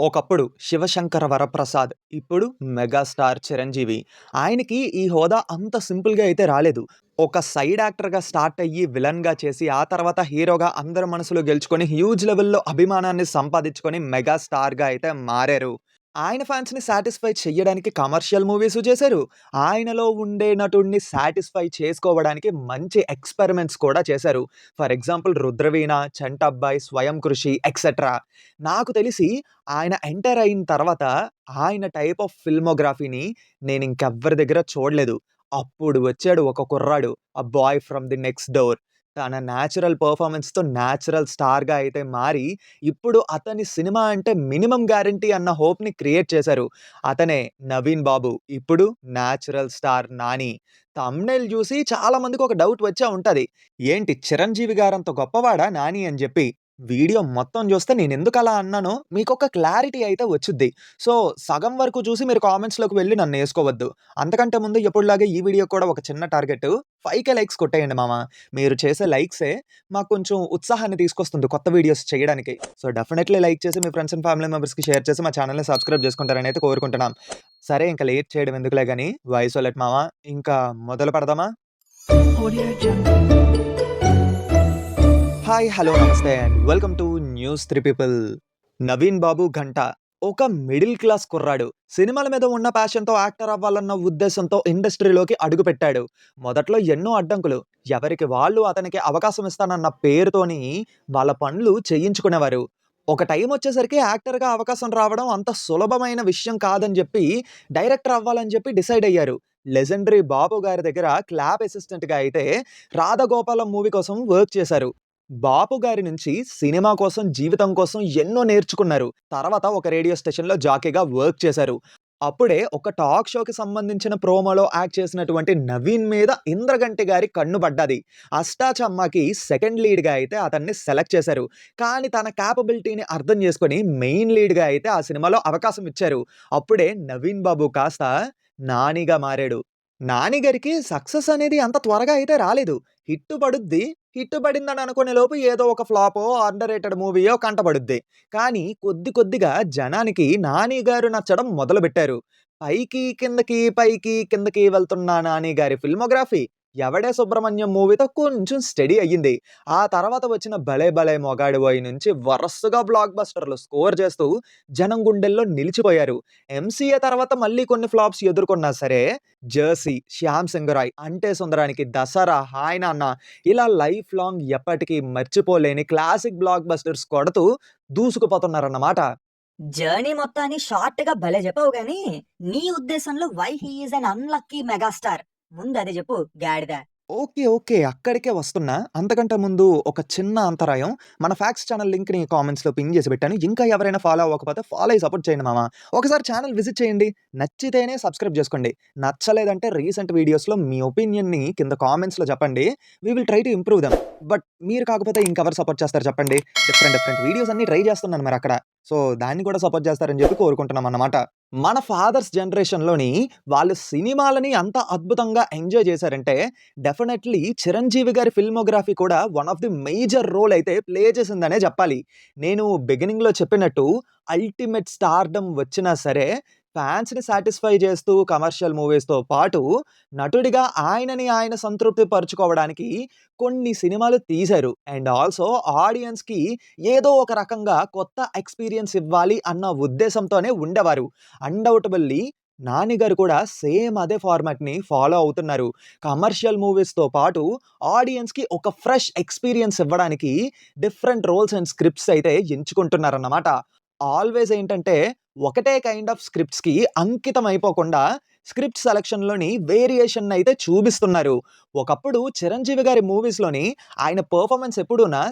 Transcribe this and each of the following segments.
ఒకప్పుడు 'శివశంకర వరప్రసాద్', ఇప్పుడు 'మెగాస్టార్ చిరంజీవి'. ఆయనకి ఈ హోదా అంత సింపుల్‌గా అయితే రాలేదు. ఒక సైడ్ యాక్టర్‌గా స్టార్ట్ అయ్యి విలన్‌గా చేసి, ఆ తర్వాత హీరోగా అందరి మనసులు గెలుచుకొని హ్యూజ్ లెవెల్‌లో అభిమానాన్ని సంపాదించుకొని మెగాస్టార్‌గా అయితే మారారు. ఆయన ఫాన్స్‌ని సాటిస్ఫై చెయ్యడానికి కమర్షియల్ మూవీసు చేశారు. ఆయనలో ఉండే నటుడిని సాటిస్ఫై చేసుకోవడానికి మంచి ఎక్స్‌పెరిమెంట్స్ కూడా చేశారు. ఫర్ ఎగ్జాంపుల్ 'రుద్రవీణ', 'చంటబ్బాయ్', 'స్వయం కృషి' ఎక్సెట్రా. నాకు తెలిసి ఆయన ఎంటర్ అయిన తర్వాత ఆయన టైప్ ఆఫ్ ఫిల్మోగ్రఫీని నేనింకెవ్వరి దగ్గర చూడలేదు. అప్పుడు వచ్చాడు ఒక కుర్రాడు 'a boy from the next door'. తన న్యాచురల్ పెర్ఫార్మన్స్‌తో న్యాచురల్ స్టార్‌గా అయితే మారి, ఇప్పుడు అతని సినిమా అంటే మినిమమ్ గ్యారంటీ అన్న హోప్‌ని క్రియేట్ చేశారు. అతనే 'నవీన్ బాబు'. ఇప్పుడు న్యాచురల్ స్టార్ 'నాని'. థంబ్‌నెయిల్ చూసి చాలా మందికి ఒక డౌట్ వచ్చే ఉంటది. ఏంటి 'చిరంజీవి' గారంత గొప్పవాడా 'నాని' అని చెప్పి. వీడియో మొత్తం చూస్తే నేనెందుకలా అన్నానో మీకొక క్లారిటీ అయితే వచ్చుద్ది. సో, సగం వరకు చూసి మీరు కామెంట్స్‌లోకి వెళ్లి నన్నేసుకోవద్దు. అంతకంటే ముందు ఎప్పుడులాగే ఈ వీడియోకి కూడా ఒక చిన్న టార్గెట్ 5,000 లైక్స్ కొట్టేయండి మామ. మీరు చేసే లైక్సే మాకు కొంచెం ఉత్సాహాన్ని తీసుకొస్తుంది కొత్త వీడియోస్ చేయడానికి. సో, డెఫినైట్‌లీ లైక్ చేసి మీ ఫ్రెండ్స్ అండ్ ఫ్యామిలీ మెంబర్స్‌కి షేర్ చేసి మా ఛానెల్‌ని సబ్స్క్రైబ్ చేసుకుంటారని అయితే కోరుకుంటున్నాం. సరే ఇంక లేట్ చేయడం ఎందుకులే గాని వాయిస్ ఓలెట్ మామ ఇంకా మొదలు పెడదామా? Audio Jungle. హాయ్, హలో, నమస్తే and welcome to news 3 people. Naveen Babu 'Ghanta' ఒక మిడిల్ క్లాస్ కుర్రాడు. సినిమాల మీద ఉన్న ప్యాషన్‌తో యాక్టర్ అవ్వాలన్న ఉద్దేశంతో ఇండస్ట్రీలోకి అడుగుపెట్టాడు. మొదట్లో ఎన్నో అడ్డంకులు. ఎవరికి వాళ్ళు అతనికి అవకాశం ఇస్తానన్న పేరుతోని వాళ్ళ పనులు చేయించుకునేవారు. ఒక టైమొచ్చేసరికి యాక్టర్‌గా అవకాశం రావడం అంత సులభమైన విషయం కాదని జెప్పి, డైరెక్టర్ అవ్వాలని జెప్పి డిసైడ్ అయ్యారు. లెజెండరీ బాబు గారి దగ్గర క్లాప్ అసిస్టెంట్‌గా అయితే 'రాధగోపాలం' మూవీ కోసం వర్క్ చేశారు. బాపు గారి నుంచి సినిమా కోసం, జీవితం కోసం ఎన్నో నేర్చుకున్నారు. తర్వాత ఒక రేడియో స్టేషన్‌లో జాకీగా వర్క్ చేశారు. అప్పుడే ఒక టాక్ షోకి సంబంధించిన ప్రోమోలో యాక్ట్ చేసినటువంటి నవీన్ మీద ఇంద్రగంటి గారి కన్ను పడ్డది. 'అష్టాచమ్మా'కి సెకండ్ లీడ్‌గా అయితే అతన్ని సెలెక్ట్ చేశారు. కానీ తన కేపబిలిటీని అర్థం చేసుకొని మెయిన్ లీడ్‌గా అయితే ఆ సినిమాలో అవకాశం ఇచ్చారు. అప్పుడే నవీన్ బాబు కాస్త నానిగా మారాడు. నాని గారికి సక్సెస్ అనేది అంత త్వరగా అయితే రాలేదు. హిట్ పడుద్ది. హిట్ పడిందని అనుకునే లోపు ఏదో ఒక ఫ్లాపో, అండర్ రేటెడ్ మూవీయో కంటపడుద్ది. కానీ కొద్ది కొద్దిగా జనానికి 'నాని' గారు నచ్చడం మొదలుపెట్టారు. పైకి, కిందకి, పైకి, కిందకి వెళ్తున్న 'నాని' గారి ఫిల్మోగ్రఫీ 'ఎవడే సుబ్రహ్మణ్యం' మూవీతో కొంచెం స్టడీ అయ్యింది. ఆ తర్వాత వచ్చిన 'భలే భలే మొగాడిబోయ్' నుంచి వరసగా బ్లాక్ బస్టర్‌లు స్కోర్ చేస్తూ జనం గుండెల్లో నిలిచిపోయారు. 'ఎంసీఏ' తర్వాత మళ్ళీ కొన్ని ఫ్లాప్స్ ఎదుర్కొన్నా సరే 'జెర్సీ', 'శ్యామ్ సింగరాయ్', 'అంటే సుందరానికి', 'దసరా', 'హాయ్ నాన్న' ఇలా లైఫ్ లాంగ్ ఎప్పటికీ మర్చిపోలేని క్లాసిక్ బ్లాక్ బస్టర్స్ కొడుతూ దూసుకుపోతున్నారన్నమాట. జర్నీ మొత్తాన్ని షార్ట్‌గా భలే జెప్పావు గానీ, నీ ఉద్దేశంలో why he is an unlucky megastar? ముందది జెప్పు గాడిద. ఓకే. ఓకే. అక్కడికే వస్తున్నా. అంతకంటే ముందు ఒక చిన్న అంతరాయం. మన ఫ్యాక్ట్స్ ఛానల్ లింక్‌ని కామెంట్స్‌లో పింగ్ చేసి పెట్టాను. ఇంకా ఎవరైనా ఫాలో అవ్వకపోతే ఫాలో అయ్యి సపోర్ట్ చేయండి మామ. ఒకసారి ఛానల్ విజిట్ చేయండి. నచ్చితేనే సబ్స్క్రైబ్ చేసుకోండి. నచ్చలేదంటే రీసెంట్ వీడియోస్‌లో మీ ఒపీనియన్‌ని కింద కామెంట్స్‌లో చెప్పండి. We will try to improve them. But మీరు కాకపోతే ఇంకెవరు సపోర్ట్ చేస్తారు చెప్పండి? డిఫరెంట్ డిఫరెంట్ వీడియోస్ అన్నీ ట్రై చేస్తున్నాను మరక్కడ. సో, దాన్ని కూడా సపోర్ట్ చేస్తారని చెప్పి కోరుకుంటున్నామన్నమాట. మన ఫాదర్స్ జనరేషన్‌లోని వాళ్ళు సినిమాలని అంత అద్భుతంగా ఎంజాయ్ చేశారంటే డెఫినైట్‌లీ 'చిరంజీవి' గారి ఫిల్మోగ్రఫీ కూడా one of the major role అయితే ప్లే చేసిందనే చెప్పాలి. నేను బిగినింగ్‌లో చెప్పినట్టు అల్టిమేట్ స్టార్డమ్ వచ్చినా సరే ఫాన్స్‌ని సాటిస్ఫై చేస్తూ కమర్షియల్ మూవీస్‌తో పాటు నటుడిగా ఆయనని ఆయన సంతృప్తి పరుచుకోవడానికి కొన్ని సినిమాలు తీశారు. అండ్ ఆల్సో ఆడియన్స్‌కి ఏదో ఒక రకంగా కొత్త ఎక్స్‌పీరియన్స్ ఇవ్వాలి అన్న ఉద్దేశంతోనే ఉండేవారు. అన్‌డౌటబుల్లీ 'నాని' గారు కూడా సేమ్ అదే ఫార్మాట్‌ని ఫాలో అవుతున్నారు. కమర్షియల్ మూవీస్‌తో పాటు ఆడియన్స్‌కి ఒక ఫ్రెష్ ఎక్స్‌పీరియన్స్ ఇవ్వడానికి డిఫరెంట్ రోల్స్ అండ్ స్క్రిప్ట్స్ అయితే ఎంచుకుంటున్నారన్నమాట. ఆల్వేస్ ఏంటంటే ఒకటే కైండ్ ఆఫ్ స్క్రిప్ట్స్‌కి అంకితం అయిపోకుండా స్క్రిప్ట్ సెలక్షన్‌లోని వేరియేషన్ అయితే చూపిస్తున్నారు. ఒకప్పుడు 'చిరంజీవి' గారి మూవీస్‌లోని ఆయన పెర్ఫార్మన్స్ ఎప్పుడూనా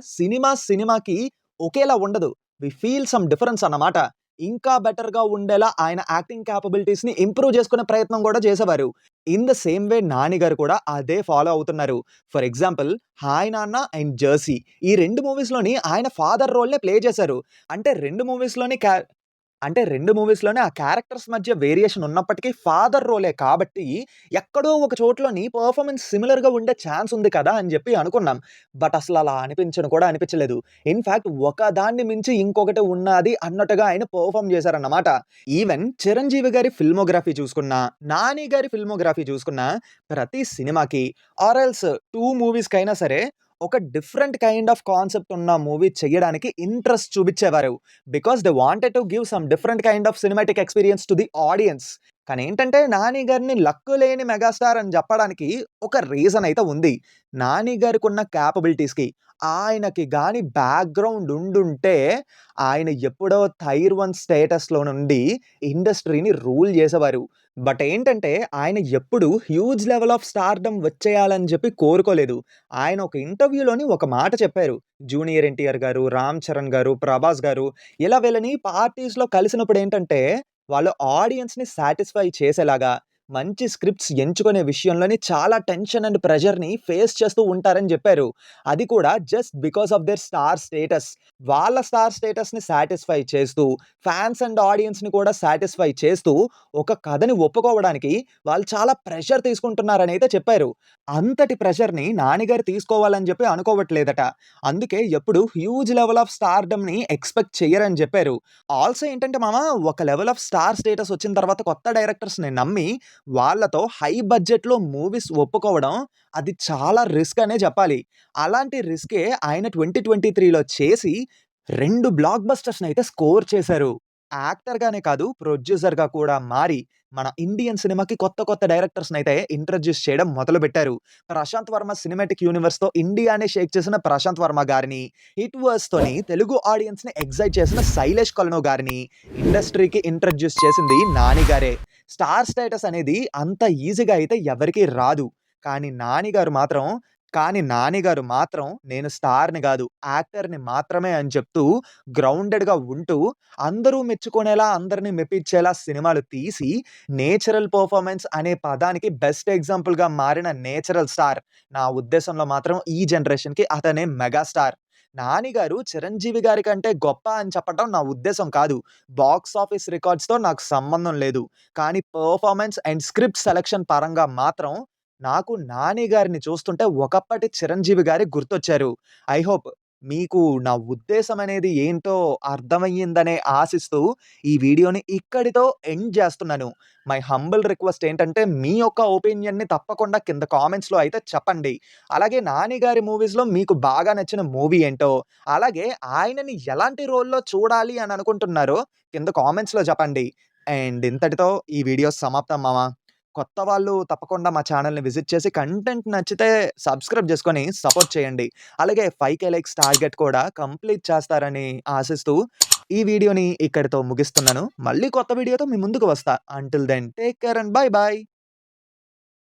సినిమాకి ఒకేలా ఉండదు. వి ఫీల్ సమ్ డిఫరెన్స్ అన్నమాట. ఇంకా బెటర్‌గా ఉండేలా ఆయన యాక్టింగ్ కేపబిలిటీస్‌ని ఇంప్రూవ్ చేసుకునే ప్రయత్నం కూడా చేసేవారు. In the same way 'Nani' గారు కూడా అదే ఫాలో అవుతున్నారు. ఫర్ ఎగ్జాంపుల్ 'హాయ్ నాన్న' అండ్ 'జెర్సీ' ఈ 2 మూవీస్‌లోని ఆయన ఫాదర్ రోల్‌నే ప్లే చేశారు. అంటే 2 మూవీస్‌లోని అంటే 2 మూవీస్‌లోనే ఆ క్యారెక్టర్స్ మధ్య వేరియేషన్ ఉన్నప్పటికీ ఫాదర్ రోలే కాబట్టి, ఎక్కడో ఒక చోట్లోని పెర్ఫార్మన్స్ సిమిలర్‌గా ఉండే ఛాన్స్ ఉంది కదా! అని జెప్పి అనుకున్నాం. బట్ అసలలా కూడా అనిపించలేదు. ఇన్‌ఫాక్ట్ ఒకదాన్ని మించి ఇంకొకటి ఉన్నాది అన్నట్టుగా ఆయన పెర్ఫార్మ్ చేశారన్నమాట. ఈవెన్ 'చిరంజీవి' గారి ఫిల్మోగ్రఫీ చూసుకున్నా, 'నాని' గారి ఫిల్మోగ్రఫీ చూసుకున్నా, ప్రతి సినిమాకి ఆర్ ఎల్స్ 2 మూవీస్‌కైనా సరే ఒక డిఫరెంట్ కైండ్ ఆఫ్ కాన్సెప్ట్ ఉన్న మూవీ చెయ్యడానికి ఇంట్రెస్ట్ చూపిచ్చేవారు. Because they wanted to give some different kind of cinematic experience to the audience. కానీ ఏంటంటే 'నాని' గారిని లక్కు లేని మెగాస్టార్ అని జెప్పడానికి ఒక రీజన్ అయితే ఉంది. 'నాని' గారికున్న కేపబిలిటీస్‌కి ఆయనకి గాని బ్యాక్‌గ్రౌండ్ ఉండుంటే ఆయన ఎప్పుడో టైర్ 1 స్టేటస్‌లో నుండి ఇండస్ట్రీని రూల్ జేసేవారు. బట్ ఏంటంటే ఆయన ఎప్పుడు హ్యూజ్ లెవెల్ ఆఫ్ స్టార్‌డమ్ వచ్చేయాలని జెప్పి కోరుకోలేదు. ఆయన ఒక ఇంటర్వ్యూలోని ఒక మాట చెప్పారు. జూనియర్ ఎన్టీఆర్ గారు, రామ్ చరణ్ గారు, ప్రభాస్ గారు ఇలా వీళ్ళని పార్టీస్‌లో కలిసినప్పుడు ఏంటంటే, వాళ్ళు ఆడియన్స్‌ని సాటిస్ఫై చేసేలాగా మంచి స్క్రిప్ట్స్ ఎంచుకునే విషయంలోని చాలా టెన్షన్ అండ్ ప్రెషర్‌ని ఫేస్ చేస్తూ ఉంటారని జెప్పారు. అది కూడా just because of their star status. వాళ్ళ స్టార్ స్టేటస్‌ని సాటిస్ఫై చేస్తూ, ఫాన్స్ అండ్ ఆడియన్స్‌ని కూడా సాటిస్ఫై చేస్తూ, ఒక కథని ఒప్పుకోవడానికి వాళ్ళు చాలా ప్రెషర్ తీసుకుంటున్నారనైతే చెప్పారు. అంతటి ప్రెషర్‌ని 'నాని' గారు తీసుకోవాలని జెప్పి అనుకోవట్లేదట. అందుకే ఎప్పుడు హ్యూజ్ లెవెల్ ఆఫ్ స్టార్‌డమ్‌ని ఎక్స్‌పెక్ట్ చెయ్యరని జెప్పారు. ఆల్సో ఏంటంటే మామ ఒక లెవెల్ ఆఫ్ స్టార్ స్టేటస్ వచ్చిన తర్వాత కొత్త డైరెక్టర్స్‌ని నమ్మి వాళ్ళతో హై బడ్జెట్‌లో మూవీస్ ఒప్పుకోవడం అది చాలా రిస్క్ అనే జెప్పాలి. అలాంటి రిస్కే ఆయన 2023లో చేసి 2 బ్లాక్ బస్టర్స్‌నైతే స్కోర్ చేశారు. యాక్టర్‌గానే కాదు ప్రొడ్యూసర్‌గా కూడా మారి మన ఇండియన్ సినిమాకి కొత్త కొత్త డైరెక్టర్స్‌నైతే ఇంట్రొడ్యూస్ చేయడం మొదలుపెట్టారు. 'ప్రశాంత్ వర్మ సినిమాటిక్ యూనివర్స్‌తో ఇండియానే షేక్ చేసిన 'ప్రశాంత్ వర్మ' గారిని, 'హిట్ వర్స్‌తోని తెలుగు ఆడియన్స్‌ని ఎక్సైట్ చేసిన 'శైలేష్ కొలను' గారిని ఇండస్ట్రీకి ఇంట్రొడ్యూస్ చేసింది 'నాని' గారే. స్టార్ స్టేటస్ అనేది అంత ఈజీగా అయితే ఎవరికీ రాదు. కానీ 'నాని' గారు మాత్రం నేను స్టార్‌ని గాదు, యాక్టర్‌ని మాత్రమే అని చెప్తూ గ్రౌండెడ్‌గా ఉంటూ అందరూ మెచ్చుకునేలా, అందరిని మెప్పించేలా సినిమాలు తీసి, నేచురల్ పెర్ఫార్మన్స్ అనే పదానికి బెస్ట్ ఎగ్జాంపుల్‌గా మారిన నేచురల్ స్టార్. నా ఉద్దేశంలో మాత్రం ఈ జనరేషన్‌కి అతనే మెగాస్టార్. 'నాని' గారు 'చిరంజీవి' గారి కంటే గొప్ప అని చెప్పటం నా ఉద్దేశం కాదు. బాక్స్ ఆఫీస్ రికార్డ్స్‌తో నాకు సంబంధం లేదు. కానీ పెర్ఫార్మన్స్ అండ్ స్క్రిప్ట్ సెలక్షన్ పరంగా మాత్రం నాకు 'నాని' గారిని చూస్తుంటే ఒకప్పటి 'చిరంజీవి' గారే గుర్తొచ్చారు. ఐ హోప్ మీకు నా ఉద్దేశం అనేది ఏంటో అర్థమయ్యిందనే ఆశిస్తూ ఈ వీడియోని ఇక్కడితో ఎండ్ జేస్తున్నాను. మై హంబుల్ రిక్వెస్ట్ ఏంటంటే మీ యొక్క ఒపీనియన్‌ని తప్పకుండా కింద కామెంట్స్‌లో అయితే చెప్పండి. అలాగే 'నాని' గారి మూవీస్‌లో మీకు బాగా నచ్చిన మూవీ ఏంటో, అలాగే ఆయనని ఎలాంటి రోల్‌లో చూడాలి అని అనుకుంటున్నారో కింద కామెంట్స్‌లో చెప్పండి. అండ్ ఇంతటితో ఈ వీడియో సమాప్తం మామ. కొత్త వాళ్ళు తప్పకుండా మా ఛానెల్‌ని విజిట్ చేసి కంటెంట్ నచ్చితే సబ్స్క్రైబ్ చేసుకొని సపోర్ట్ చేయండి. అలాగే 5,000 లైక్స్ టార్గెట్ కూడా కంప్లీట్ చేస్తారని ఆశిస్తూ ఈ వీడియోని ఇక్కడితో ముగిస్తున్నాను. మళ్ళీ కొత్త వీడియోతో మీ ముందుకు వస్తా. Until then take care and bye by.